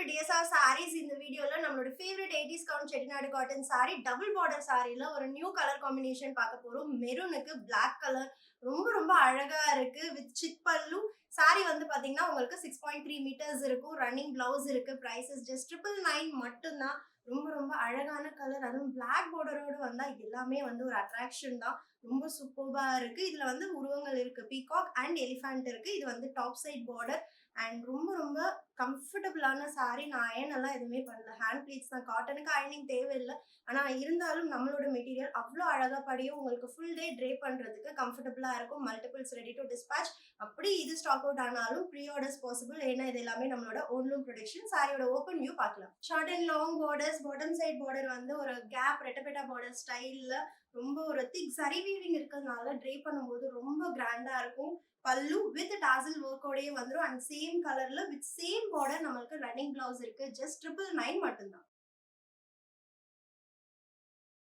To TSR saris. இந்த வீடியோல நம்மளோட favourite 80s count Chettinad cotton sari double border சாரில ஒரு நியூ கலர் காம்பினேஷன் பார்க்க போறோம். மெரூனுக்கு பிளாக் கலர் ரொம்ப ரொம்ப அழகா இருக்கு. வித் சிக் பல்லு. சாரி வந்து பாத்தீங்கன்னா உங்களுக்கு 6.3 மீட்டர்ஸ் இருக்கும். ரன்னிங் பிளவுஸ் இருக்கு. பிரைசஸ் ஜஸ்ட் 999 மட்டும்தான். ரொம்ப ரொம்ப அழகான கலர். அதுவும் பிளாக் பார்டரோட வந்தா எல்லாமே வந்து ஒரு அட்ராக்ஷன் தான். ரொம்ப சூப்பர்பா இருக்கு. இதுல வந்து உருவங்கள் இருக்கு. பீகாக் அண்ட் எலிஃபண்ட் இருக்கு. இது வந்து டாப் சைட் பார்டர் அண்ட் ரொம்ப ரொம்ப கம்ஃபர்டபுளான சாரி. நான் அயன் எல்லாம் எதுவுமே பண்ணல. ஹேண்ட் ப்ளீட்ஸ் தான். காட்டனுக்கு அயனிங் தேவையில்லை. ஆனா இருந்தாலும் நம்மளோட மெட்டீரியல் அவ்வளோ அழகா படியும். உங்களுக்கு ஃபுல் டே ட்ரே பண்றதுக்கு கம்ஃபர்டபுளா இருக்கும். Multiples ready to dispatch. அப்படி இது ஸ்டாக் அவுட் ஆனாலும் ப்ரீ ஆர்டர்ஸ் பாசிபிள். ஏன்னா இது எல்லாமே நம்மளோட ஓன்லூம் ப்ரொடக்ஷன். சாரியோட ஓப்பன் வியூ பார்க்கலாம். Short and long borders. Bottom side border வந்து ஒரு கேப் ரெட்டபெட்டா பார்டர் ஸ்டைல்ல ரொம்ப ஒரு திக் சரி வீவிங் இருக்கிறதுனால ட்ரே பண்ணும்போது ரொம்ப கிராண்டா இருக்கும். பல்லு வித் டாசல் ஒர்க்கோடயே வந்துடும். அண்ட் சேம் கலர்ல வித் சேம் பார்டர் நம்மளுக்கு ரன்னிங் பிளவுஸ் இருக்கு. ஜஸ்ட் 999 மட்டும்தான்.